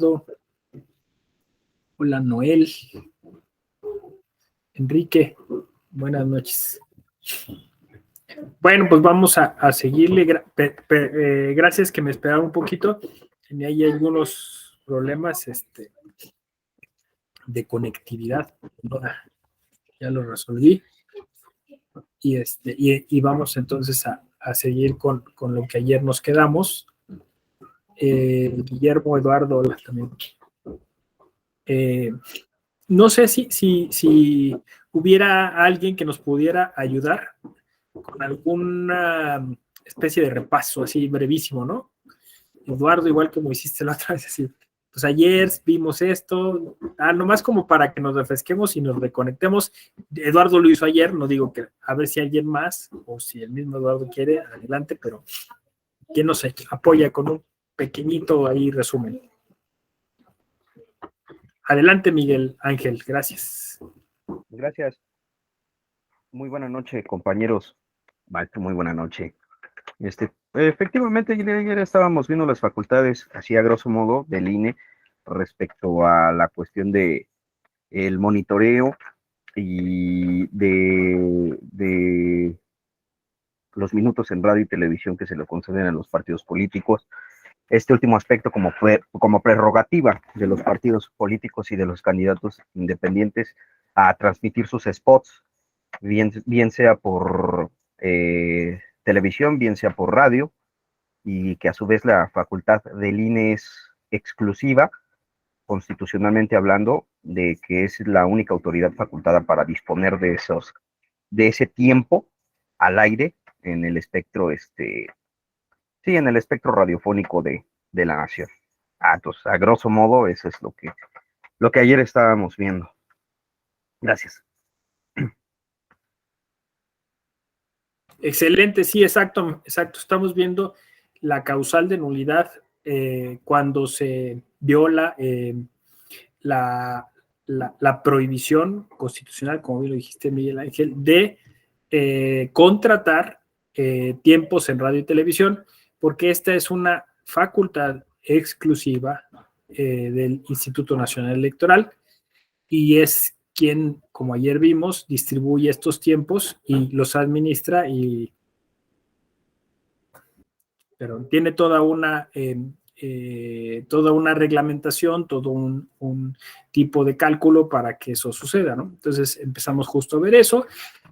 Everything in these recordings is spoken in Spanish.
Eduardo. Hola, Noel. Enrique, buenas noches. Bueno, pues vamos a seguirle. Gracias que me esperaron un poquito. Tenía ahí algunos problemas de conectividad. Ya lo resolví. Y vamos entonces a seguir con lo que ayer nos quedamos. Guillermo, Eduardo, hola también. No sé si hubiera alguien que nos pudiera ayudar con alguna especie de repaso así brevísimo, ¿no? Eduardo, igual como hiciste la otra vez, así, pues ayer vimos esto, nomás como para que nos refresquemos y nos reconectemos. Eduardo lo hizo ayer, no digo que a ver si alguien más o si el mismo Eduardo quiere, adelante, pero ¿quién nos apoya con un pequeñito ahí resumen? Adelante, Miguel Ángel, gracias. Gracias. Muy buena noche, compañeros. Maestro, muy buena noche. Efectivamente, ayer estábamos viendo las facultades, así a grosso modo, del INE respecto a la cuestión de el monitoreo y de los minutos en radio y televisión que se le conceden a los partidos políticos. Este último aspecto como prerrogativa de los partidos políticos y de los candidatos independientes a transmitir sus spots, bien sea por televisión, bien sea por radio, y que a su vez la facultad del INE es exclusiva, constitucionalmente hablando, de que es la única autoridad facultada para disponer de ese tiempo al aire en el espectro, en el espectro radiofónico de la nación. Entonces, a grosso modo, eso es lo que ayer estábamos viendo. Gracias. Excelente, sí, exacto. Estamos viendo la causal de nulidad cuando se viola la prohibición constitucional, como bien lo dijiste, Miguel Ángel, de contratar tiempos en radio y televisión, porque esta es una facultad exclusiva del Instituto Nacional Electoral y es quien, como ayer vimos, distribuye estos tiempos y los administra pero tiene toda una reglamentación, todo un tipo de cálculo para que eso suceda, ¿no? Entonces empezamos justo a ver eso,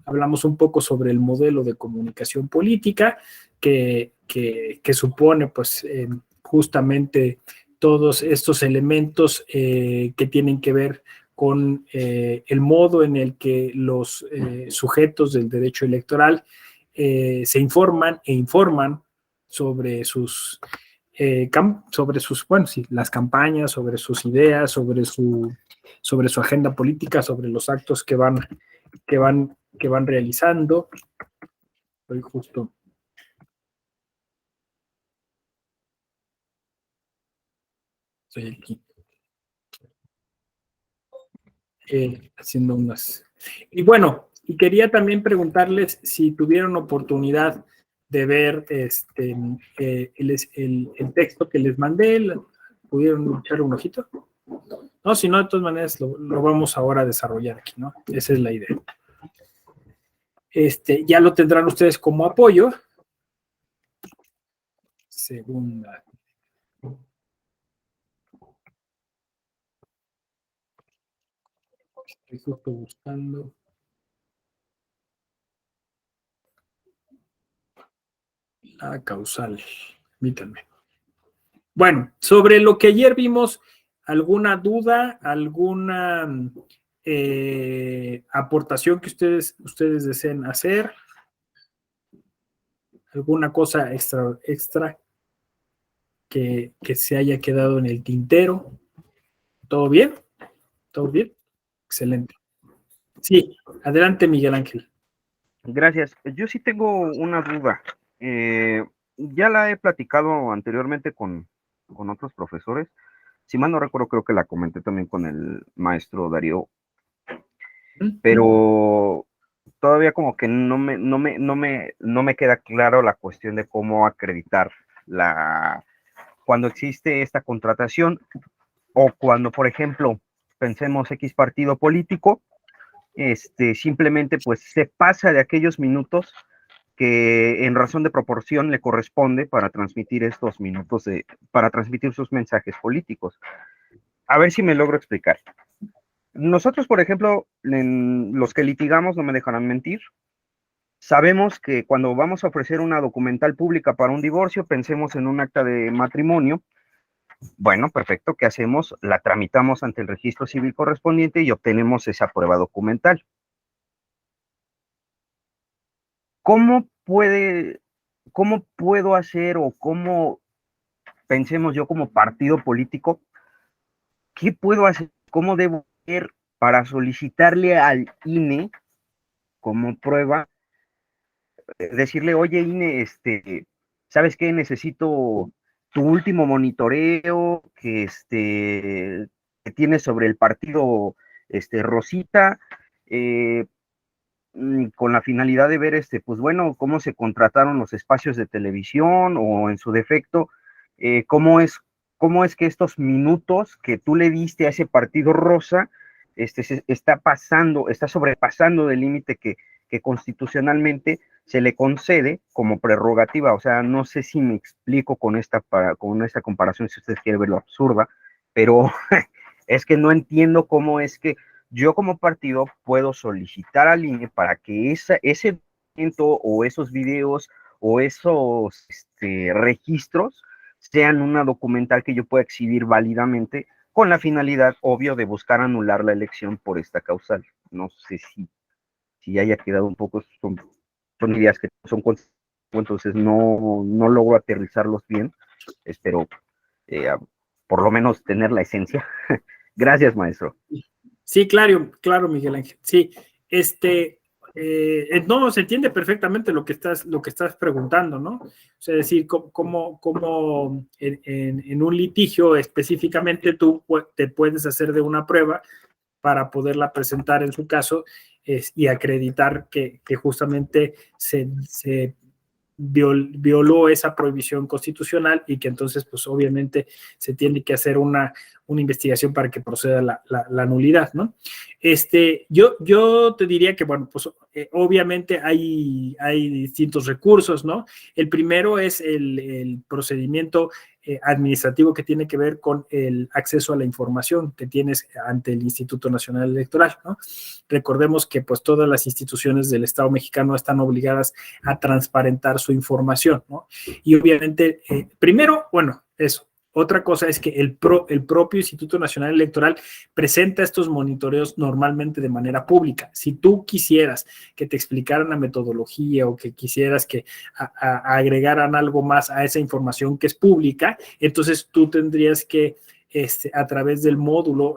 hablamos un poco sobre el modelo de comunicación política que supone pues justamente todos estos elementos que tienen que ver con el modo en el que los sujetos del derecho electoral se informan e informan sobre bueno, sí, las campañas, sobre sus ideas, sobre su agenda política, sobre los actos que van realizando. Estoy justo estoy aquí haciendo unas. Y bueno, y quería también preguntarles si tuvieron oportunidad de ver el texto que les mandé. ¿Pudieron echar un ojito? No, si no, de todas maneras lo vamos ahora a desarrollar aquí, ¿no? Esa es la idea. Ya lo tendrán ustedes como apoyo. Segunda. Estoy justo buscando. La causal. Permítanme. Bueno, sobre lo que ayer vimos, ¿alguna duda, alguna aportación que ustedes deseen hacer? ¿Alguna cosa extra que se haya quedado en el tintero? ¿Todo bien? ¿Todo bien? Excelente. Sí, adelante, Miguel Ángel. Gracias. Yo sí tengo una duda. Ya la he platicado anteriormente con otros profesores. Si mal no recuerdo, creo que la comenté también con el maestro Darío, pero todavía como que no me queda claro la cuestión de cómo acreditar cuando existe esta contratación. o cuando, por ejemplo, pensemos X partido político, simplemente pues se pasa de aquellos minutos que en razón de proporción le corresponde para transmitir estos minutos, para transmitir sus mensajes políticos. A ver si me logro explicar. Nosotros, por ejemplo, los que litigamos, no me dejarán mentir, sabemos que cuando vamos a ofrecer una documental pública para un divorcio, pensemos en un acta de matrimonio. Bueno, perfecto, ¿qué hacemos? La tramitamos ante el registro civil correspondiente y obtenemos esa prueba documental. ¿Cómo puedo hacer o cómo pensemos yo como partido político, qué puedo hacer, cómo debo hacer para solicitarle al INE como prueba, decirle, oye INE, ¿sabes qué? Necesito tu último monitoreo que tienes sobre el partido Rosita, con la finalidad de ver, pues bueno, cómo se contrataron los espacios de televisión o en su defecto, cómo es que estos minutos que tú le diste a ese partido rosa, se está sobrepasando del límite que constitucionalmente se le concede como prerrogativa. O sea, no sé si me explico con esta comparación, si usted quiere verlo absurda, pero es que no entiendo cómo es que yo como partido puedo solicitar al INE para que ese documento o esos videos o esos registros sean una documental que yo pueda exhibir válidamente con la finalidad, obvio, de buscar anular la elección por esta causal. No sé si haya quedado un poco, son ideas que son entonces no logro aterrizarlos bien. Espero por lo menos tener la esencia. Gracias, maestro. Sí, claro, Miguel Ángel. Sí, no, se entiende perfectamente lo que estás preguntando, ¿no? O sea, es decir, cómo en un litigio específicamente tú te puedes hacer de una prueba para poderla presentar en su caso y acreditar que justamente se violó esa prohibición constitucional y que entonces, pues obviamente se tiene que hacer una investigación para que proceda la nulidad, ¿no? Yo te diría que, bueno, pues obviamente hay distintos recursos, ¿no? El primero es el procedimiento administrativo que tiene que ver con el acceso a la información que tienes ante el Instituto Nacional Electoral, ¿no? Recordemos que pues todas las instituciones del Estado mexicano están obligadas a transparentar su información, ¿no? Y obviamente, primero, bueno, eso. Otra cosa es que el propio Instituto Nacional Electoral presenta estos monitoreos normalmente de manera pública. Si tú quisieras que te explicaran la metodología o que quisieras que agregaran algo más a esa información que es pública, entonces tú tendrías que a través del módulo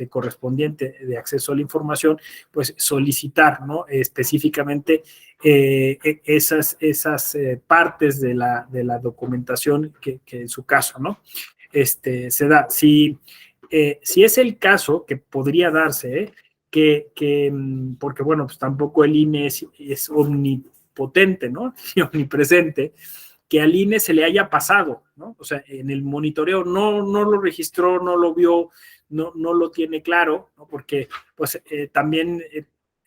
correspondiente de acceso a la información, pues solicitar, ¿no? Específicamente esas partes de la documentación que en su caso, ¿no? Se da. Si es el caso, que podría darse, porque bueno, pues tampoco el INE es omnipotente, ¿no? Y omnipresente, que al INE se le haya pasado, ¿no? O sea, en el monitoreo no lo registró, no lo vio, no lo tiene claro, ¿no? Porque pues también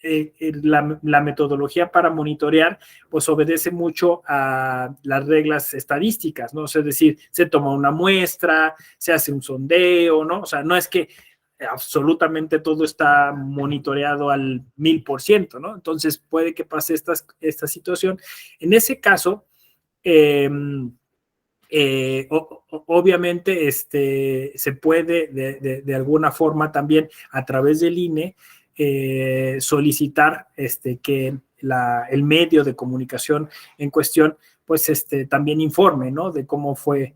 la metodología para monitorear pues obedece mucho a las reglas estadísticas, ¿no? O sea, es decir, se toma una muestra, se hace un sondeo, ¿no? O sea, no es que absolutamente todo está monitoreado al 1000%, ¿no? Entonces puede que pase esta situación. En ese caso, obviamente se puede de alguna forma también a través del INE solicitar que el medio de comunicación en cuestión pues también informe, ¿no? De cómo fue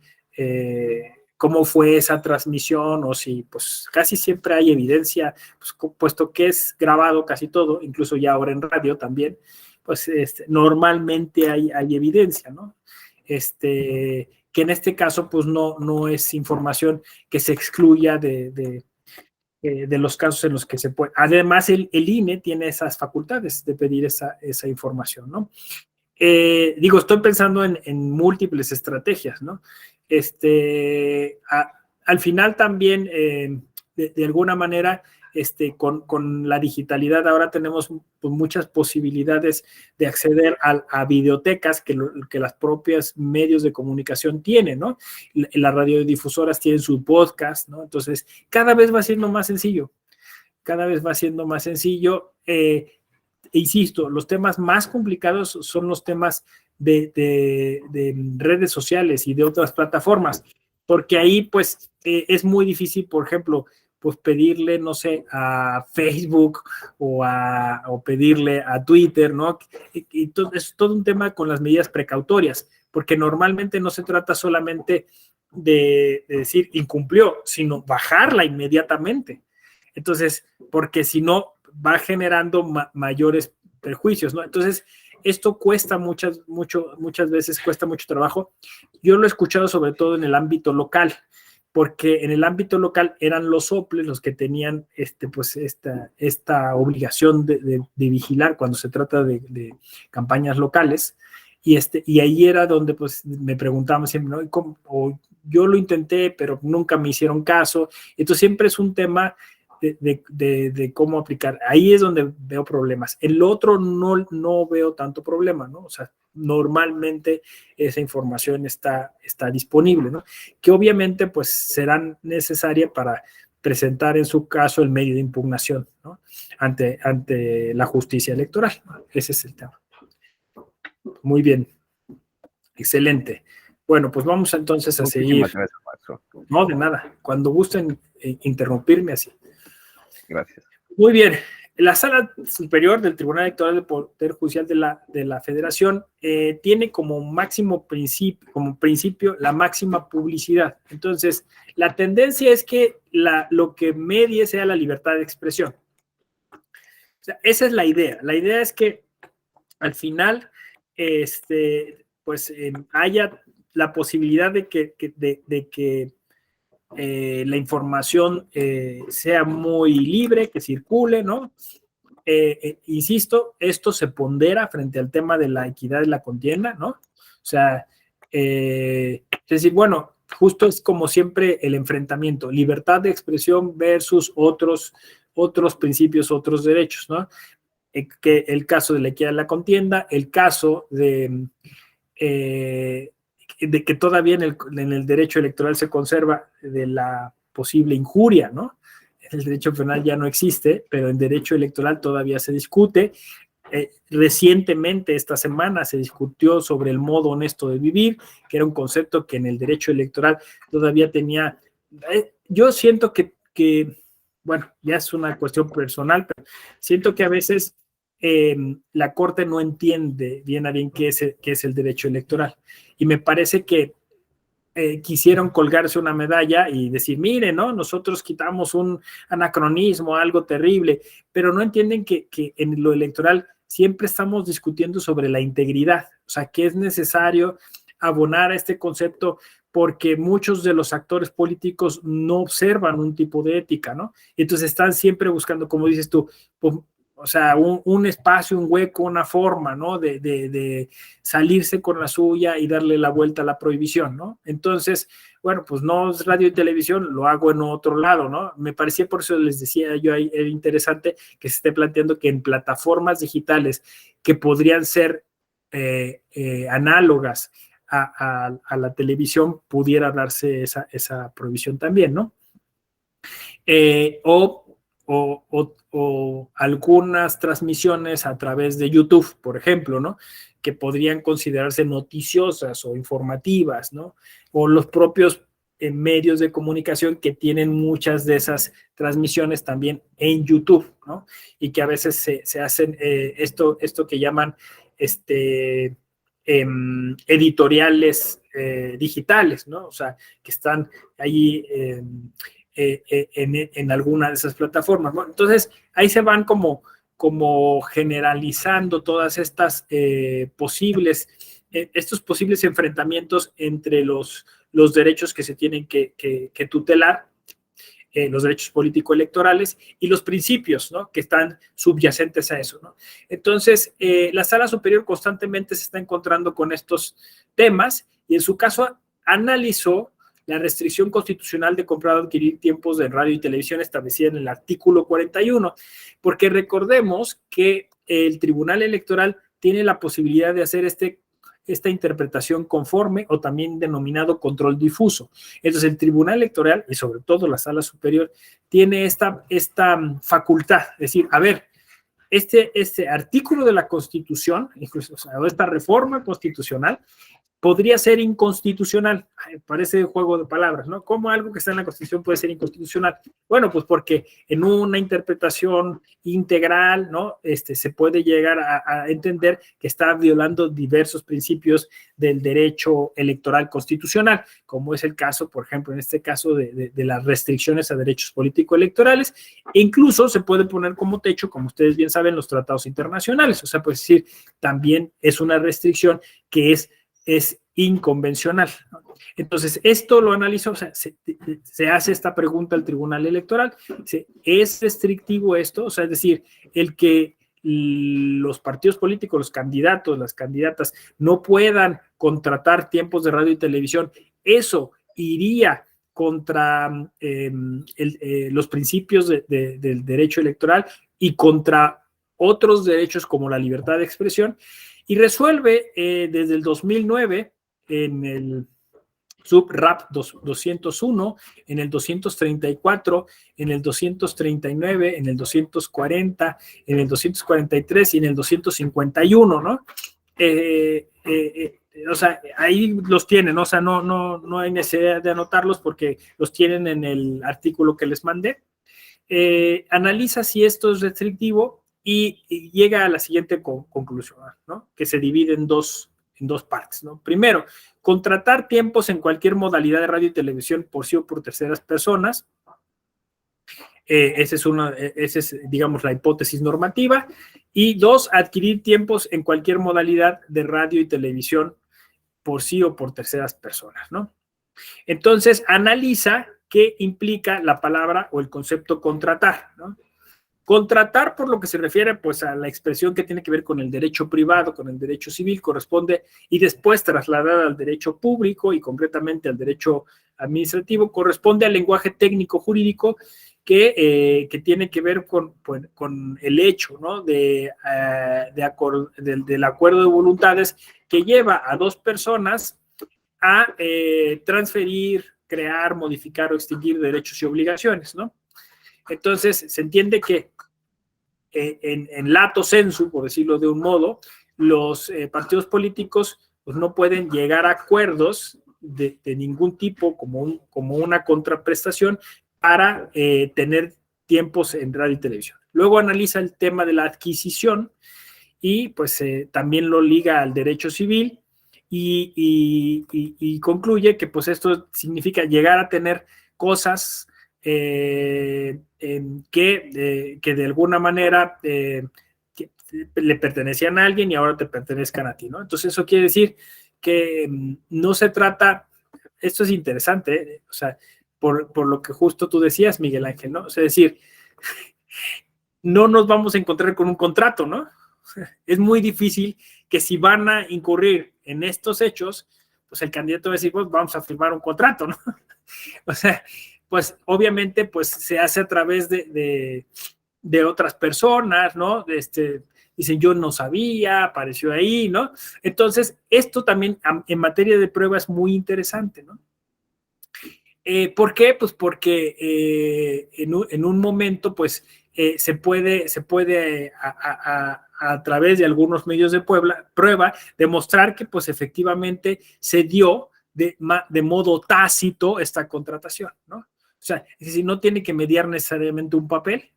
esa transmisión, o si pues casi siempre hay evidencia, pues, puesto que es grabado casi todo, incluso ya ahora en radio también, pues normalmente hay evidencia, ¿no? Que en este caso pues no es información que se excluya de los casos en los que se puede. Además, el INE tiene esas facultades de pedir esa información, ¿no? Estoy pensando en múltiples estrategias, ¿no? al final también, de alguna manera, con la digitalidad ahora tenemos pues, muchas posibilidades de acceder a videotecas que las propias medios de comunicación tienen, ¿no? Las radiodifusoras tienen su podcast, ¿no? Entonces, cada vez va siendo más sencillo, cada vez va siendo más sencillo. Insisto, los temas más complicados son los temas de redes sociales y de otras plataformas, porque ahí pues es muy difícil, por ejemplo, pues pedirle, no sé, a Facebook o pedirle a Twitter, ¿no? Y es todo un tema con las medidas precautorias, porque normalmente no se trata solamente de decir incumplió, sino bajarla inmediatamente. Entonces, porque si no, va generando mayores perjuicios, ¿no? Entonces, esto cuesta muchas veces, cuesta mucho trabajo. Yo lo he escuchado sobre todo en el ámbito local, porque en el ámbito local eran los soples los que tenían pues esta obligación de vigilar cuando se trata de campañas locales, y ahí era donde pues me preguntaban siempre, ¿no? O yo lo intenté, pero nunca me hicieron caso. Entonces siempre es un tema de cómo aplicar. Ahí es donde veo problemas. El otro no veo tanto problema, ¿no? O sea, normalmente esa información está disponible, ¿no? Que obviamente pues será necesaria para presentar en su caso el medio de impugnación, ¿no? Ante la justicia electoral, ¿no? Ese es el tema. Muy bien. Excelente. Bueno, pues vamos entonces a seguir. Gracias, maestro. No, de nada. Cuando gusten interrumpirme así. Gracias. Muy bien. La Sala Superior del Tribunal Electoral del Poder Judicial de la Federación tiene como principio la máxima publicidad. Entonces, la tendencia es que lo que medie sea la libertad de expresión. O sea, esa es la idea. La idea es que al final, pues haya la posibilidad de que la información sea muy libre, que circule, ¿no? Insisto, esto se pondera frente al tema de la equidad de la contienda, ¿no? O sea, es decir, bueno, justo es como siempre el enfrentamiento, libertad de expresión versus otros principios, otros derechos, ¿no? Que el caso de la equidad de la contienda, el caso de que todavía en el derecho electoral se conserva de la posible injuria, ¿no? El derecho penal ya no existe, pero en derecho electoral todavía se discute. Recientemente, esta semana, se discutió sobre el modo honesto de vivir, que era un concepto que en el derecho electoral todavía tenía. Yo siento que, bueno, ya es una cuestión personal, pero siento que a veces la Corte no entiende bien a bien qué es el derecho electoral. Y me parece que quisieron colgarse una medalla y decir, mire, ¿no? Nosotros quitamos un anacronismo, algo terrible, pero no entienden que en lo electoral siempre estamos discutiendo sobre la integridad, o sea, que es necesario abonar a este concepto porque muchos de los actores políticos no observan un tipo de ética, ¿no? Entonces están siempre buscando, como dices tú, o sea, un espacio, un hueco, una forma, ¿no? De salirse con la suya y darle la vuelta a la prohibición, ¿no? Entonces, bueno, pues no es radio y televisión, lo hago en otro lado, ¿no? Me parecía, por eso les decía yo ahí, era interesante que se esté planteando que en plataformas digitales que podrían ser análogas a la televisión pudiera darse esa prohibición también, ¿no? O algunas transmisiones a través de YouTube, por ejemplo, ¿no? Que podrían considerarse noticiosas o informativas, ¿no? O los propios medios de comunicación que tienen muchas de esas transmisiones también en YouTube, ¿no? Y que a veces se hacen esto que llaman editoriales digitales, ¿no? O sea, que están ahí en alguna de esas plataformas, ¿no? Entonces, ahí se van como generalizando todas estas estos posibles enfrentamientos entre los derechos que se tienen que tutelar, los derechos político-electorales y los principios, ¿no? Que están subyacentes a eso, ¿no? Entonces, la Sala Superior constantemente se está encontrando con estos temas y en su caso analizó la restricción constitucional de comprar o adquirir tiempos de radio y televisión establecida en el artículo 41, porque recordemos que el Tribunal Electoral tiene la posibilidad de hacer esta interpretación conforme o también denominado control difuso. Entonces el Tribunal Electoral y sobre todo la Sala Superior tiene esta facultad, es decir, a ver, este artículo de la Constitución, incluso, o sea, esta reforma constitucional, podría ser inconstitucional. Parece juego de palabras, ¿no? ¿Cómo algo que está en la Constitución puede ser inconstitucional? Bueno, pues porque en una interpretación integral, ¿no? Se puede llegar a entender que está violando diversos principios del derecho electoral constitucional, como es el caso, por ejemplo, en este caso de las restricciones a derechos político-electorales, e incluso se puede poner como techo, como ustedes bien saben, los tratados internacionales. O sea, pues decir, también es una restricción que es inconvencional. Entonces, esto lo analizó, o sea, se hace esta pregunta al Tribunal Electoral, ¿es restrictivo esto? O sea, es decir, el que los partidos políticos, los candidatos, las candidatas, no puedan contratar tiempos de radio y televisión, eso iría contra los principios del derecho electoral y contra otros derechos como la libertad de expresión, y resuelve desde el 2009 en el SubRap 201, en el 234, en el 239, en el 240, en el 243 y en el 251, ¿no? O sea, ahí los tienen, o sea, no hay necesidad de anotarlos porque los tienen en el artículo que les mandé. Analiza si esto es restrictivo y llega a la siguiente conclusión, ¿no? Que se divide en dos partes, ¿no? Primero, contratar tiempos en cualquier modalidad de radio y televisión por sí o por terceras personas. Esa es, digamos, la hipótesis normativa. Y dos, adquirir tiempos en cualquier modalidad de radio y televisión por sí o por terceras personas, ¿no? Entonces, analiza qué implica la palabra o el concepto contratar, ¿no? Contratar, por lo que se refiere pues a la expresión que tiene que ver con el derecho privado, con el derecho civil, corresponde, y después trasladada al derecho público y concretamente al derecho administrativo, corresponde al lenguaje técnico jurídico que tiene que ver con el hecho, ¿no? del acuerdo de voluntades que lleva a dos personas a transferir, crear, modificar o extinguir derechos y obligaciones, ¿no? Entonces, se entiende que en lato sensu, por decirlo de un modo, los partidos políticos pues, no pueden llegar a acuerdos de ningún tipo como una contraprestación para tener tiempos en radio y televisión. Luego analiza el tema de la adquisición y pues también lo liga al derecho civil y concluye que pues esto significa llegar a tener cosas que de alguna manera le pertenecían a alguien y ahora te pertenezcan a ti, ¿no? Entonces eso quiere decir que no se trata, esto es interesante, o sea, por lo que justo tú decías, Miguel Ángel, ¿no? O sea, es decir, no nos vamos a encontrar con un contrato, ¿no? Es muy difícil que si van a incurrir en estos hechos, pues el candidato va a decir, pues vamos a firmar un contrato, ¿no? O sea, pues obviamente pues se hace a través de otras personas, ¿no? Dicen, yo no sabía, apareció ahí, ¿no? Entonces, esto también en materia de prueba es muy interesante, ¿no? ¿Por qué? Pues porque en un momento, pues, se puede a través de algunos medios de prueba demostrar que, pues, efectivamente se dio de modo tácito esta contratación, ¿no? O sea, es decir, no tiene que mediar necesariamente un papel,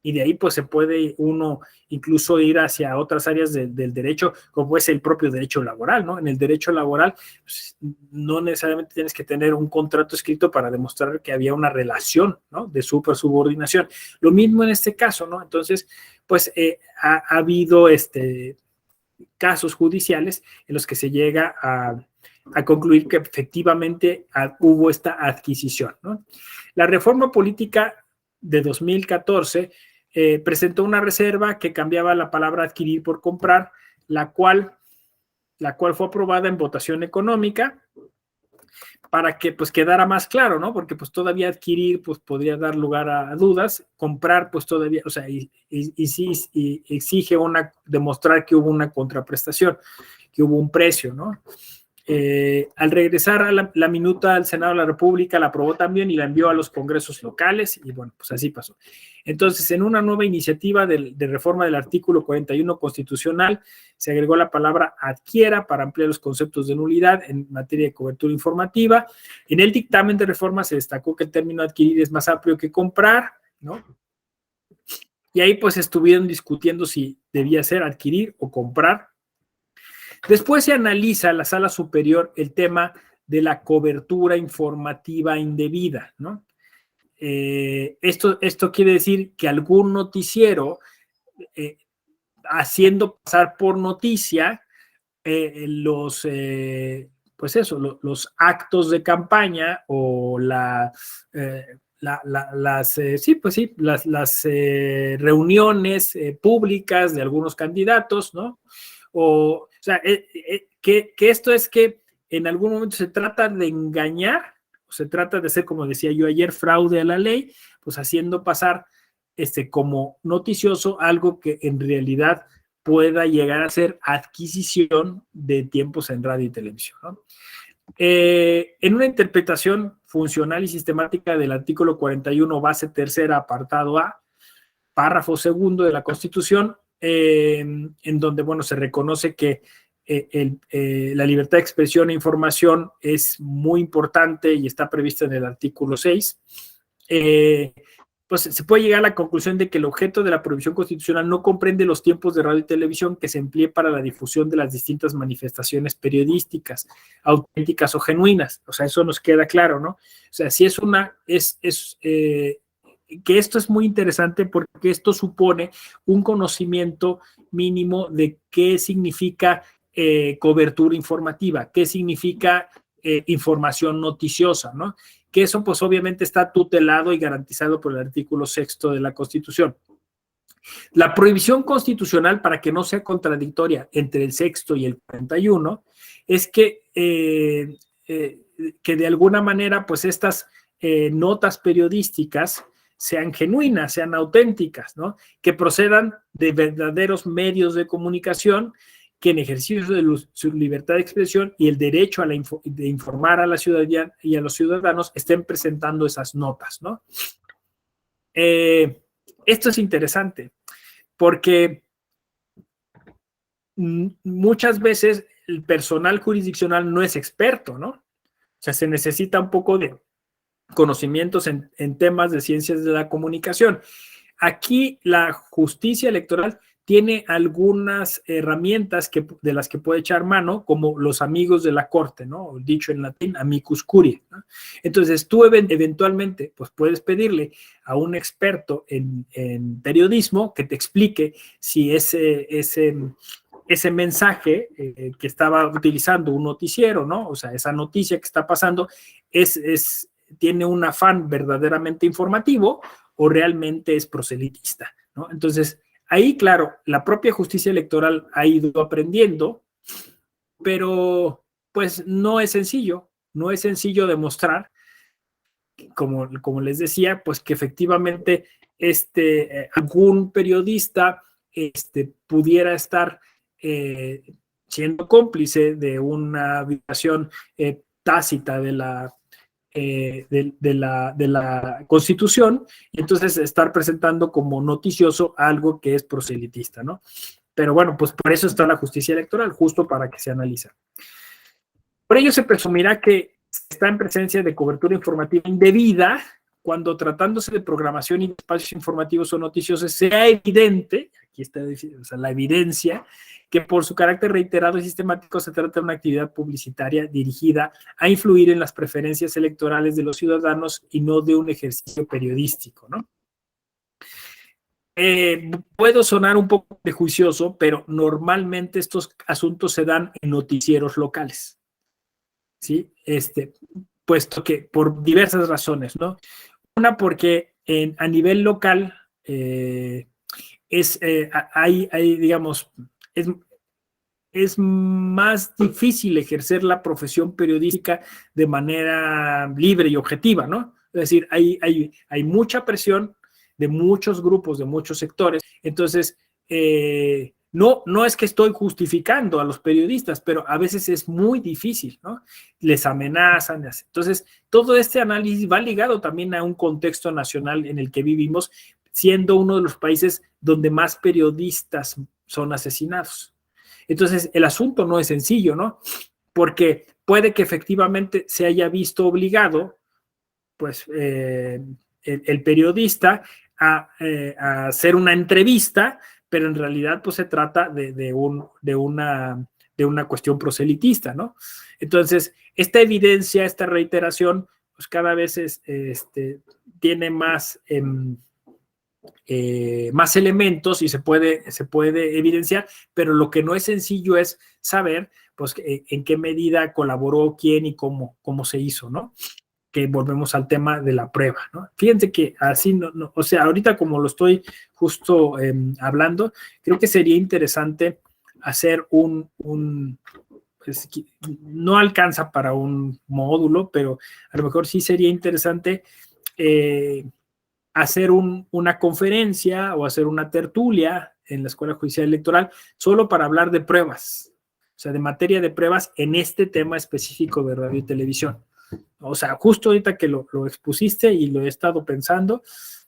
y de ahí pues se puede uno incluso ir hacia otras áreas del derecho, como es el propio derecho laboral, ¿no? En el derecho laboral pues, no necesariamente tienes que tener un contrato escrito para demostrar que había una relación, ¿no? De subordinación. Lo mismo en este caso, ¿no? Entonces, pues ha habido casos judiciales en los que se llega a concluir que efectivamente hubo esta adquisición, ¿no? La reforma política de 2014 presentó una reserva que cambiaba la palabra adquirir por comprar, la cual fue aprobada en votación económica para que pues quedara más claro, ¿no? Porque pues todavía adquirir pues podría dar lugar a dudas, comprar pues todavía, o sea, y exige demostrar que hubo una contraprestación, que hubo un precio, ¿no? Al regresar a la minuta al Senado de la República, la aprobó también y la envió a los congresos locales y bueno, pues así pasó. Entonces, en una nueva iniciativa de reforma del artículo 41 constitucional, se agregó la palabra adquiera para ampliar los conceptos de nulidad en materia de cobertura informativa. En el dictamen de reforma se destacó que el término adquirir es más amplio que comprar, ¿no? Y ahí pues estuvieron discutiendo si debía ser adquirir o comprar. Después se analiza en la sala superior el tema de la cobertura informativa indebida, ¿no? Esto quiere decir que algún noticiero, haciendo pasar por noticia los actos de campaña o las reuniones públicas de algunos candidatos, ¿no? O sea, que esto es que en algún momento se trata de engañar, o se trata de hacer, como decía yo ayer, fraude a la ley, pues haciendo pasar como noticioso algo que en realidad pueda llegar a ser adquisición de tiempos en radio y televisión, ¿no? En una interpretación funcional y sistemática del artículo 41, base tercera, apartado A, párrafo segundo de la Constitución, en donde, bueno, se reconoce que la libertad de expresión e información es muy importante y está prevista en el artículo 6, pues se puede llegar a la conclusión de que el objeto de la prohibición constitucional no comprende los tiempos de radio y televisión que se emplee para la difusión de las distintas manifestaciones periodísticas, auténticas o genuinas. O sea, eso nos queda claro, ¿no? O sea, si es que esto es muy interesante porque esto supone un conocimiento mínimo de qué significa cobertura informativa, qué significa información noticiosa, ¿no? Que eso pues obviamente está tutelado y garantizado por el artículo 6 de la Constitución. La prohibición constitucional, para que no sea contradictoria entre el 6 y el 41, es que de alguna manera pues estas notas periodísticas sean genuinas, sean auténticas, ¿no? Que procedan de verdaderos medios de comunicación que en ejercicio de su libertad de expresión y el derecho de informar a la ciudadanía y a los ciudadanos estén presentando esas notas, ¿no? Esto es interesante porque muchas veces el personal jurisdiccional no es experto, ¿no? O sea, se necesita un poco de conocimientos en temas de ciencias de la comunicación. Aquí la justicia electoral tiene algunas herramientas de las que puede echar mano, como los amigos de la corte, ¿no? Dicho en latín, amicus curiae, ¿no? Entonces, tú eventualmente pues puedes pedirle a un experto en periodismo que te explique si ese mensaje que estaba utilizando un noticiero, ¿no? O sea, esa noticia que está pasando tiene un afán verdaderamente informativo o realmente es proselitista, ¿no? Entonces, ahí, claro, la propia justicia electoral ha ido aprendiendo, pero pues no es sencillo demostrar, como les decía, pues que efectivamente algún periodista pudiera estar siendo cómplice de una violación tácita de la Constitución, y entonces estar presentando como noticioso algo que es proselitista, ¿no? Pero bueno, pues por eso está la justicia electoral, justo para que se analice. Por ello se presumirá que está en presencia de cobertura informativa indebida cuando tratándose de programación y de espacios informativos o noticiosos sea evidente, aquí está, o sea, la evidencia, que por su carácter reiterado y sistemático se trata de una actividad publicitaria dirigida a influir en las preferencias electorales de los ciudadanos y no de un ejercicio periodístico, ¿no? Puedo sonar un poco prejuicioso, pero normalmente estos asuntos se dan en noticieros locales, ¿sí? Puesto que por diversas razones, ¿no? Una, porque a nivel local hay, digamos, es más difícil ejercer la profesión periodística de manera libre y objetiva, ¿no? Es decir, hay mucha presión de muchos grupos, de muchos sectores. Entonces, no es que estoy justificando a los periodistas, pero a veces es muy difícil, ¿no? Les amenazan. Entonces, todo este análisis va ligado también a un contexto nacional en el que vivimos, siendo uno de los países donde más periodistas son asesinados. Entonces, el asunto no es sencillo, ¿no? Porque puede que efectivamente se haya visto obligado, pues, el periodista a hacer una entrevista, pero en realidad, pues, se trata de una cuestión proselitista, ¿no? Entonces, esta evidencia, esta reiteración, pues cada vez tiene más elementos y se puede evidenciar, pero lo que no es sencillo es saber, pues, en qué medida colaboró quién y cómo se hizo, ¿no? Que volvemos al tema de la prueba, ¿no? Fíjense que así, o sea, ahorita como lo estoy justo hablando, creo que sería interesante hacer pues, no alcanza para un módulo, pero a lo mejor sí sería interesante hacer una conferencia o hacer una tertulia en la Escuela Judicial Electoral solo para hablar de pruebas, o sea, de materia de pruebas en este tema específico de radio y televisión. O sea, justo ahorita que lo expusiste y lo he estado pensando,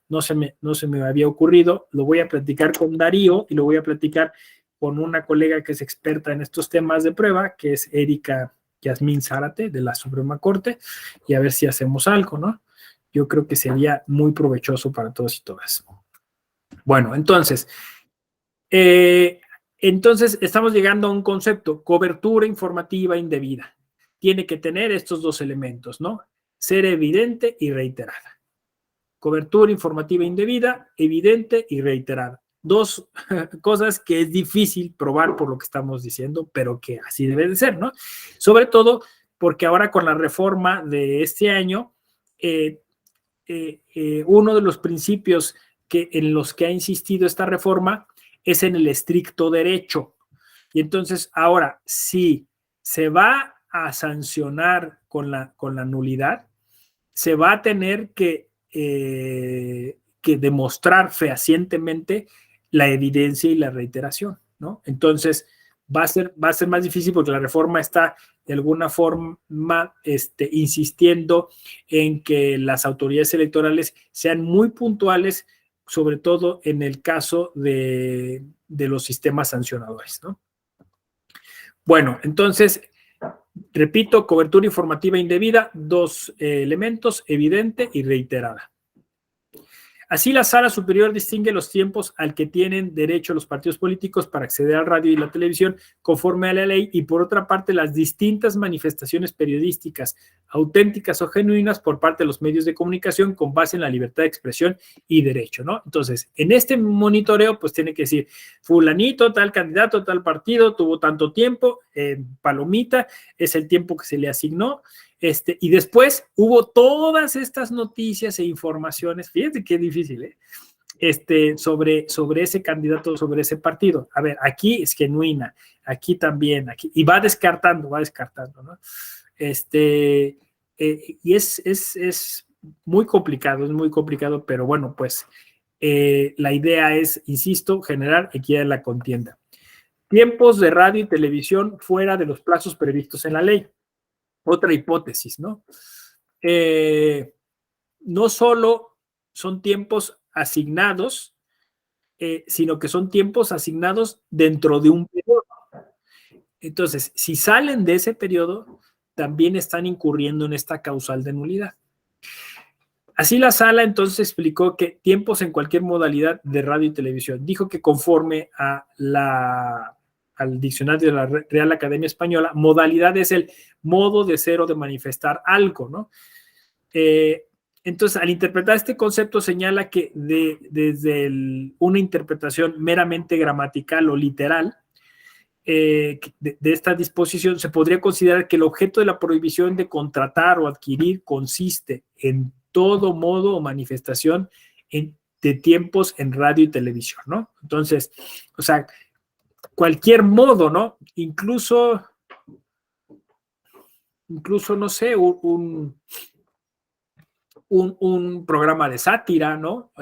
no se me había ocurrido, lo voy a platicar con Darío y lo voy a platicar con una colega que es experta en estos temas de prueba, que es Erika Yasmín Zárate, de la Suprema Corte, y a ver si hacemos algo, ¿no? Yo creo que sería muy provechoso para todos y todas. Bueno, entonces estamos llegando a un concepto, cobertura informativa indebida. Tiene que tener estos dos elementos, ¿no? Ser evidente y reiterada. Cobertura informativa indebida, evidente y reiterada. Dos cosas que es difícil probar por lo que estamos diciendo, pero que así debe de ser, ¿no? Sobre todo porque ahora con la reforma de este año, uno de los principios en los que ha insistido esta reforma es en el estricto derecho. Y entonces ahora, si se va a sancionar con la nulidad, se va a tener que demostrar fehacientemente la evidencia y la reiteración, ¿no? Entonces, va a ser más difícil porque la reforma está de alguna forma insistiendo en que las autoridades electorales sean muy puntuales, sobre todo en el caso de los sistemas sancionadores, ¿no? Bueno, entonces, repito, cobertura informativa indebida, dos elementos, evidente y reiterada. Así, la Sala Superior distingue los tiempos al que tienen derecho los partidos políticos para acceder al radio y la televisión conforme a la ley y, por otra parte, las distintas manifestaciones periodísticas auténticas o genuinas por parte de los medios de comunicación con base en la libertad de expresión y derecho, ¿no? Entonces, en este monitoreo, pues tiene que decir, fulanito, tal candidato, tal partido, tuvo tanto tiempo, palomita, es el tiempo que se le asignó. Y después hubo todas estas noticias e informaciones, fíjense qué difícil, sobre ese candidato, sobre ese partido. A ver, aquí es genuina, aquí también, aquí, y va descartando, ¿no? Y es muy complicado, pero bueno, pues la idea es, insisto, generar equidad en la contienda. Tiempos de radio y televisión fuera de los plazos previstos en la ley. Otra hipótesis, ¿no? No solo son tiempos asignados, sino que son tiempos asignados dentro de un periodo. Entonces, si salen de ese periodo, también están incurriendo en esta causal de nulidad. Así, la Sala entonces explicó que tiempos en cualquier modalidad de radio y televisión. Dijo que conforme al diccionario de la Real Academia Española, modalidad es el modo de ser o de manifestar algo, ¿no? Entonces, al interpretar este concepto, señala que desde una interpretación meramente gramatical o literal de esta disposición, se podría considerar que el objeto de la prohibición de contratar o adquirir consiste en todo modo o manifestación de tiempos en radio y televisión, ¿no? Entonces, o sea, cualquier modo, ¿no? Incluso no sé, un programa de sátira, ¿no?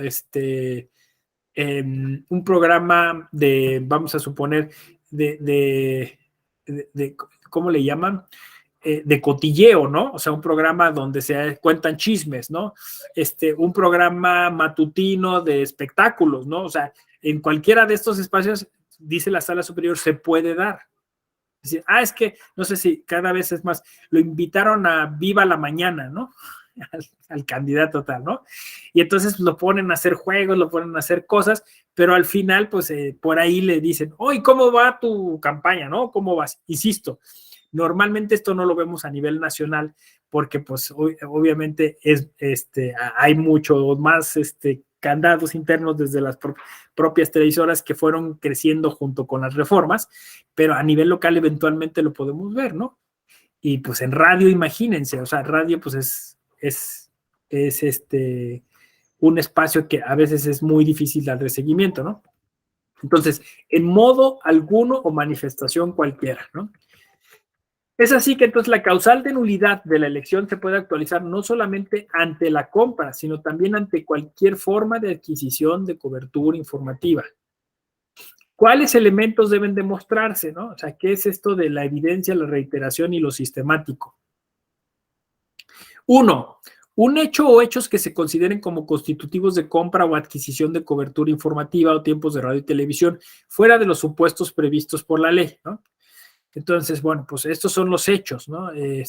Un programa vamos a suponer, de ¿cómo le llaman? De cotilleo, ¿no? O sea, un programa donde se cuentan chismes, ¿no? Un programa matutino de espectáculos, ¿no? O sea, en cualquiera de estos espacios, dice la Sala Superior, se puede dar. Es decir, es que, no sé si cada vez es más, lo invitaron a Viva la Mañana, ¿no? Al candidato tal, ¿no? Y entonces lo ponen a hacer juegos, lo ponen a hacer cosas, pero al final, pues por ahí le dicen, oye, ¿cómo va tu campaña, no? ¿Cómo vas? Insisto, normalmente esto no lo vemos a nivel nacional, porque pues obviamente hay mucho más candados internos desde las propias televisoras que fueron creciendo junto con las reformas, pero a nivel local eventualmente lo podemos ver, ¿no? Y pues en radio, imagínense, o sea, radio pues es un espacio que a veces es muy difícil darle seguimiento, ¿no? Entonces, en modo alguno o manifestación cualquiera, ¿no? Es así que entonces la causal de nulidad de la elección se puede actualizar no solamente ante la compra, sino también ante cualquier forma de adquisición de cobertura informativa. ¿Cuáles elementos deben demostrarse, no? O sea, ¿qué es esto de la evidencia, la reiteración y lo sistemático? 1. Un hecho o hechos que se consideren como constitutivos de compra o adquisición de cobertura informativa o tiempos de radio y televisión fuera de los supuestos previstos por la ley, ¿no? Entonces, bueno, pues estos son los hechos, ¿no? En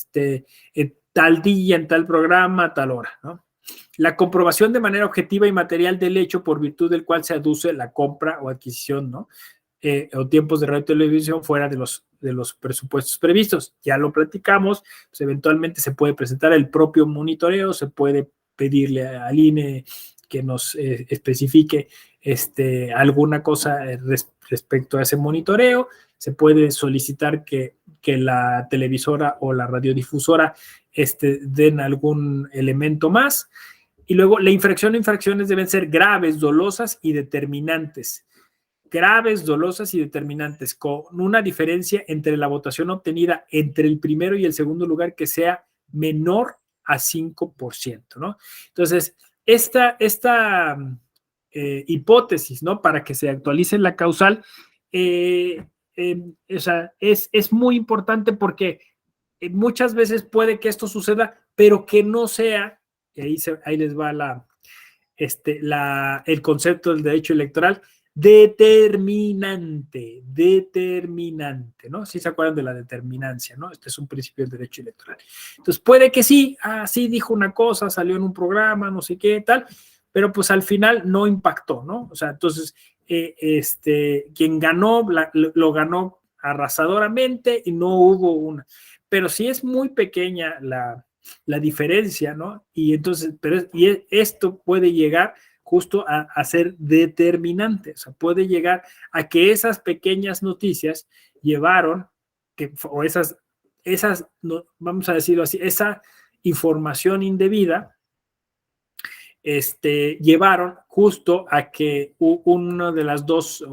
tal día, en tal programa, tal hora, ¿no? La comprobación de manera objetiva y material del hecho por virtud del cual se aduce la compra o adquisición, ¿no? O tiempos de radio y televisión fuera de los presupuestos previstos. Ya lo platicamos, pues eventualmente se puede presentar el propio monitoreo, se puede pedirle al INE que nos especifique alguna cosa respecto a ese monitoreo, se puede solicitar que la televisora o la radiodifusora den algún elemento más, y luego la infracción o infracciones deben ser graves, dolosas y determinantes. Graves, dolosas y determinantes, con una diferencia entre la votación obtenida entre el primero y el segundo lugar que sea menor a 5%, ¿no? Entonces, esta hipótesis, ¿no? Para que se actualice la causal, o sea, es muy importante porque muchas veces puede que esto suceda, pero que no sea, y ahí les va el concepto del derecho electoral, determinante, ¿no? ¿Sí se acuerdan de la determinancia, no? Este es un principio del derecho electoral. Entonces, puede que sí, sí dijo una cosa, salió en un programa, no sé qué, tal, pero pues al final no impactó, ¿no? O sea, entonces, quien ganó, lo ganó arrasadoramente y no hubo una. Pero sí es muy pequeña la diferencia, ¿no? Y entonces, esto puede llegar justo a ser determinante, o sea, puede llegar a que esas pequeñas noticias llevaron, o esas no, vamos a decirlo así, esa información indebida, llevaron justo a que una de las dos,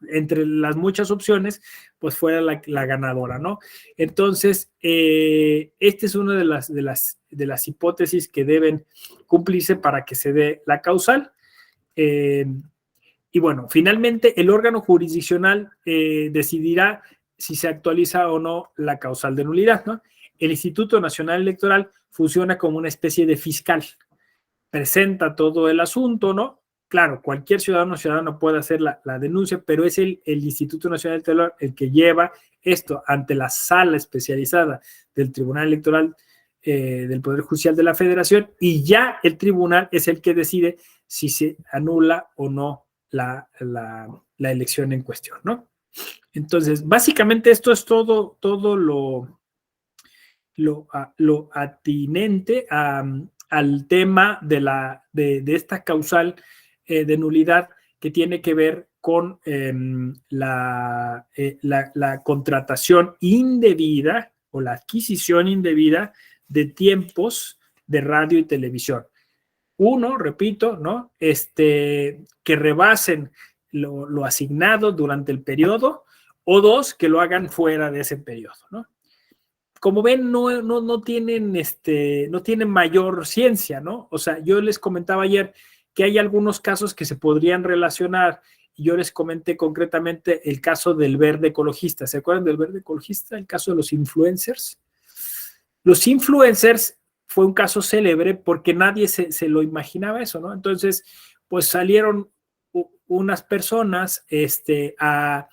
entre las muchas opciones, pues fuera la ganadora, ¿no? Entonces, esta es una de las hipótesis que deben cumplirse para que se dé la causal. Y bueno, finalmente el órgano jurisdiccional decidirá si se actualiza o no la causal de nulidad, ¿no? El Instituto Nacional Electoral funciona como una especie de fiscal, presenta todo el asunto, ¿no? Claro, cualquier ciudadano o ciudadana puede hacer la denuncia, pero es el Instituto Nacional Electoral el que lleva esto ante la sala especializada del Tribunal Electoral del Poder Judicial de la Federación, y ya el tribunal es el que decide si se anula o no la elección en cuestión, ¿no? Entonces, básicamente esto es todo lo atinente al tema de esta causal de nulidad, que tiene que ver con la contratación indebida o la adquisición indebida de tiempos de radio y televisión. Uno, repito, ¿no? Que rebasen lo asignado durante el periodo, o 2, que lo hagan fuera de ese periodo, ¿no? Como ven, no tienen mayor ciencia, ¿no? O sea, yo les comentaba ayer que hay algunos casos que se podrían relacionar, y yo les comenté concretamente el caso del verde ecologista. ¿Se acuerdan del verde ecologista? El caso de los influencers. Los influencers fue un caso célebre porque nadie se lo imaginaba eso, ¿no? Entonces, pues salieron unas personas a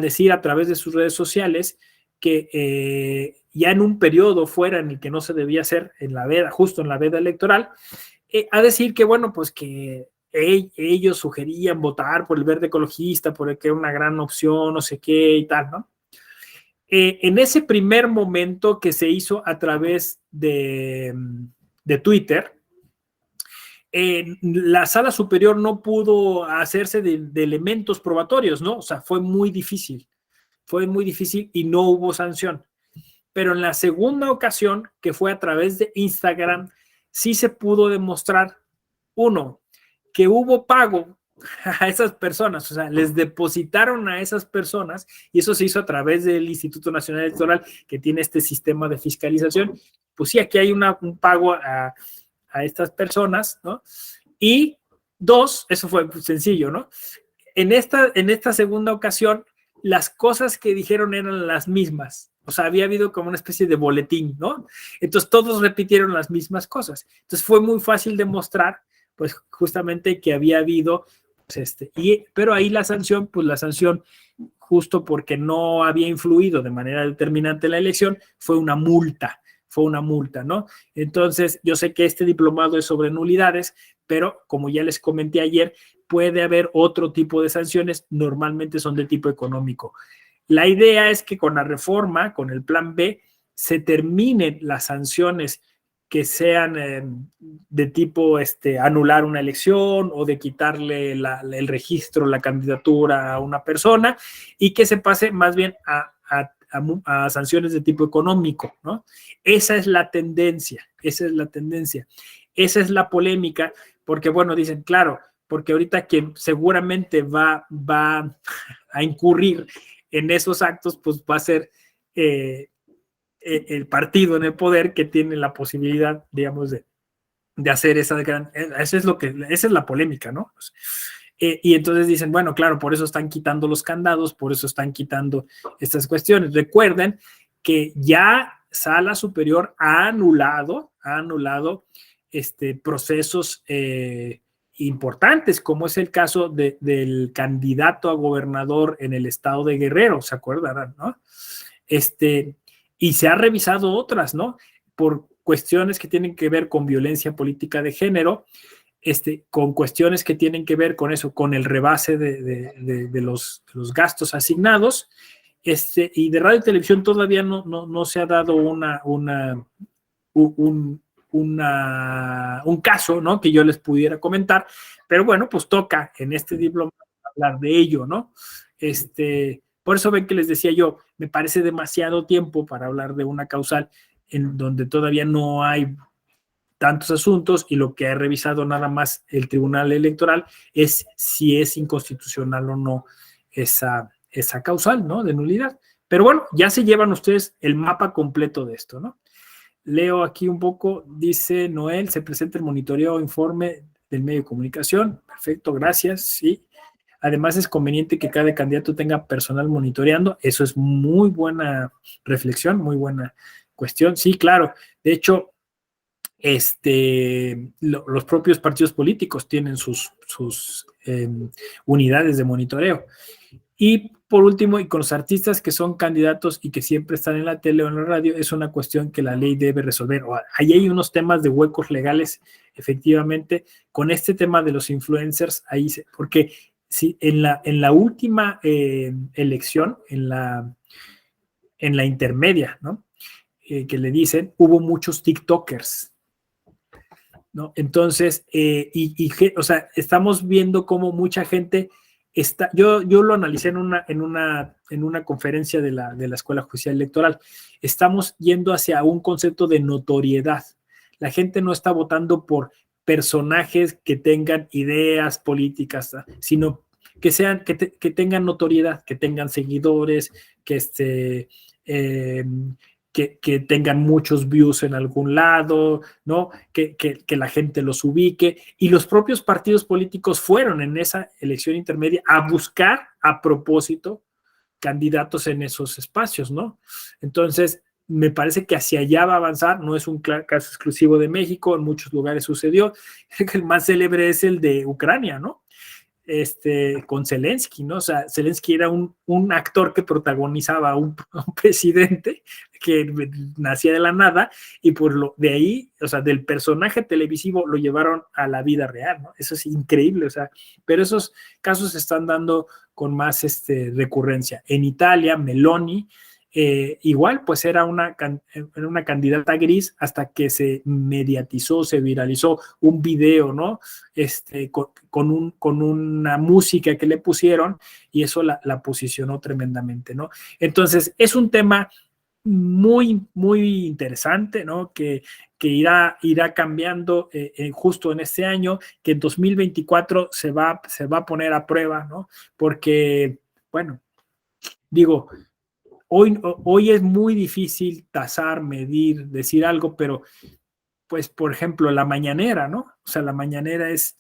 decir a través de sus redes sociales que ya en un periodo fuera en el que no se debía hacer, en la veda, justo en la veda electoral, a decir que, bueno, pues que ellos sugerían votar por el verde ecologista, porque era una gran opción, no sé qué y tal, ¿no? En ese primer momento que se hizo a través de Twitter, la sala superior no pudo hacerse de elementos probatorios, ¿no? O sea, fue muy difícil y no hubo sanción. Pero en la segunda ocasión, que fue a través de Instagram, sí se pudo demostrar, uno, que hubo pago a esas personas, o sea, les depositaron a esas personas, y eso se hizo a través del Instituto Nacional Electoral, que tiene este sistema de fiscalización. Pues sí, aquí hay un pago a estas personas, ¿no? Y 2, eso fue sencillo, ¿no? En esta segunda ocasión, las cosas que dijeron eran las mismas. O sea, había habido como una especie de boletín, ¿no? Entonces todos repitieron las mismas cosas. Entonces fue muy fácil demostrar, pues justamente que había habido, pues pero ahí la sanción, justo porque no había influido de manera determinante en la elección, fue una multa, ¿no? Entonces, yo sé que este diplomado es sobre nulidades, pero como ya les comenté ayer, puede haber otro tipo de sanciones, normalmente son de tipo económico. La idea es que con la reforma, con el plan B, se terminen las sanciones que sean de tipo anular una elección o de quitarle el registro, la candidatura a una persona, y que se pase más bien a sanciones de tipo económico, ¿no? Esa es la tendencia. Esa es la polémica, porque, bueno, dicen, claro, porque ahorita quien seguramente va a incurrir en esos actos, pues va a ser el partido en el poder que tiene la posibilidad, digamos, de hacer esa es la polémica, ¿no? Y entonces dicen, bueno, claro, por eso están quitando los candados, por eso están quitando estas cuestiones. Recuerden que ya Sala Superior ha anulado procesos importantes, como es el caso del candidato a gobernador en el estado de Guerrero, ¿se acuerdan, no? Y se ha revisado otras, ¿no? Por cuestiones que tienen que ver con violencia política de género, con cuestiones que tienen que ver con eso, con el rebase de los gastos asignados, y de radio y televisión todavía no se ha dado un caso, ¿no? Que yo les pudiera comentar, pero bueno, pues toca en este diploma hablar de ello, ¿no? Por eso ven que les decía yo, me parece demasiado tiempo para hablar de una causal en donde todavía no hay tantos asuntos, y lo que ha revisado nada más el Tribunal Electoral es si es inconstitucional o no esa causal, ¿no? De nulidad. Pero bueno, ya se llevan ustedes el mapa completo de esto, ¿no? Leo aquí un poco, dice Noel, se presenta el monitoreo informe del medio de comunicación. Perfecto, gracias, sí. Además es conveniente que cada candidato tenga personal monitoreando. Eso es muy buena reflexión, muy buena cuestión. Sí, claro. De hecho, los propios partidos políticos tienen sus unidades de monitoreo. Y por último, y con los artistas que son candidatos y que siempre están en la tele o en la radio, es una cuestión que la ley debe resolver. Ahí hay unos temas de huecos legales, efectivamente, con este tema de los influencers, porque si en la última elección, en la intermedia, ¿no? Que le dicen, hubo muchos TikTokers, ¿no? Entonces, o sea, estamos viendo cómo mucha gente yo lo analicé en una conferencia de la Escuela Judicial Electoral. Estamos yendo hacia un concepto de notoriedad. La gente no está votando por personajes que tengan ideas políticas, sino que tengan notoriedad, que tengan seguidores, que tengan muchos views en algún lado, ¿no? Que la gente los ubique. Y los propios partidos políticos fueron en esa elección intermedia a buscar a propósito candidatos en esos espacios, ¿no? Entonces, me parece que hacia allá va a avanzar, no es un caso exclusivo de México, en muchos lugares sucedió. El más célebre es el de Ucrania, ¿no? Con Zelensky, ¿no? O sea, Zelensky era un actor que protagonizaba a un presidente que nacía de la nada y de ahí, o sea, del personaje televisivo lo llevaron a la vida real, ¿no? Eso es increíble, o sea, pero esos casos se están dando con más recurrencia. En Italia, Meloni, igual, pues era una candidata gris hasta que se mediatizó, se viralizó un video, ¿no? Con una música que le pusieron y eso la posicionó tremendamente, ¿no? Entonces, es un tema muy, muy interesante, ¿no? Que irá cambiando justo en este año, que en 2024 se va a poner a prueba, ¿no? Porque, bueno, digo, hoy es muy difícil tasar, medir, decir algo, pero pues, por ejemplo, la mañanera, ¿no? O sea, la mañanera es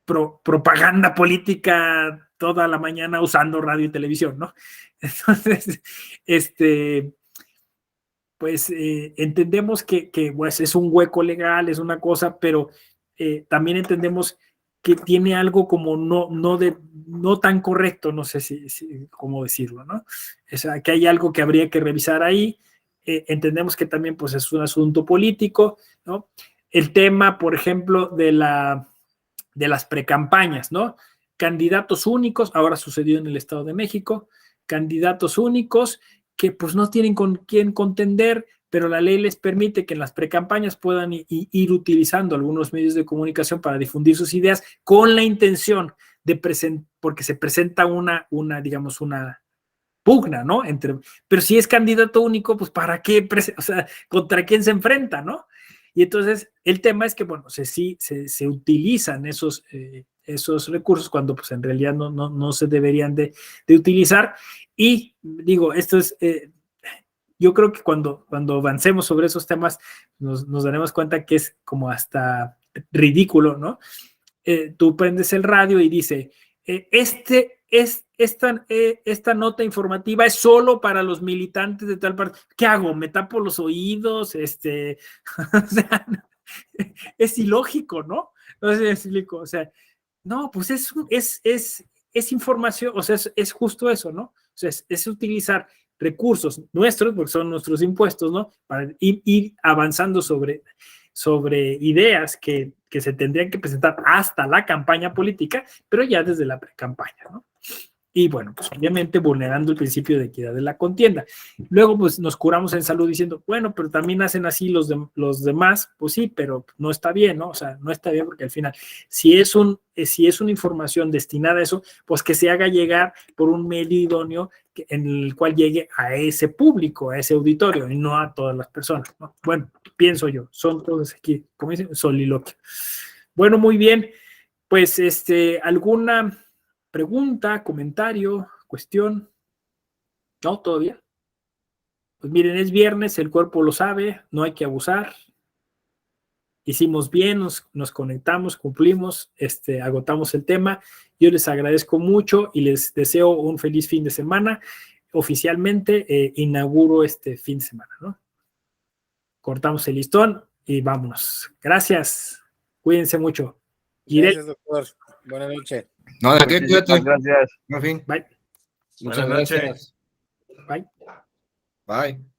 propaganda política toda la mañana usando radio y televisión, ¿no? Entonces, pues entendemos que pues, es un hueco legal, es una cosa, pero también entendemos que tiene algo como no tan correcto, no sé cómo decirlo, ¿no? O sea, que hay algo que habría que revisar ahí. Entendemos que también pues, es un asunto político, ¿no? El tema, por ejemplo, de las precampañas, ¿no? Candidatos únicos, ahora sucedió en el Estado de México, candidatos únicos que pues no tienen con quién contender, pero la ley les permite que en las precampañas puedan ir utilizando algunos medios de comunicación para difundir sus ideas con la intención de porque se presenta digamos, una pugna, ¿no? Pero si es candidato único, pues ¿para qué? O sea, ¿contra quién se enfrenta, no? Y entonces el tema es que, bueno, se utilizan esos recursos cuando pues en realidad no se deberían de utilizar. Y digo, esto es, yo creo que cuando avancemos sobre esos temas nos daremos cuenta que es como hasta ridículo, ¿no? Tú prendes el radio y dice, esta nota informativa es solo para los militantes de tal parte. ¿Qué hago? ¿Me tapo los oídos? O sea, es ilógico, ¿no? No sé si me explico. O sea, no, pues es información, o sea, es justo eso, ¿no? O sea, es utilizar recursos nuestros, porque son nuestros impuestos, ¿no? Para ir avanzando sobre ideas que se tendrían que presentar hasta la campaña política, pero ya desde la pre-campaña, ¿no? Y bueno, pues obviamente vulnerando el principio de equidad de la contienda. Luego, pues nos curamos en salud diciendo, bueno, pero también hacen así los demás, pues sí, pero no está bien, ¿no? O sea, no está bien porque al final, si es una información destinada a eso, pues que se haga llegar por un medio idóneo en el cual llegue a ese público, a ese auditorio, y no a todas las personas, ¿no? Bueno, pienso yo, son todos aquí, como dicen, soliloquio. Bueno, muy bien, pues ¿alguna pregunta, comentario, cuestión? ¿No? ¿Todavía? Pues miren, es viernes, el cuerpo lo sabe, no hay que abusar. Hicimos bien, nos conectamos, cumplimos, agotamos el tema. Yo les agradezco mucho y les deseo un feliz fin de semana. Oficialmente inauguro este fin de semana, ¿no? Cortamos el listón y vámonos. Gracias. Cuídense mucho. Gracias, doctor. Buenas noches. No, de qué, cuídate. Gracias. En fin. Bye. Muchas Buenas noches. gracias. Bye. Bye.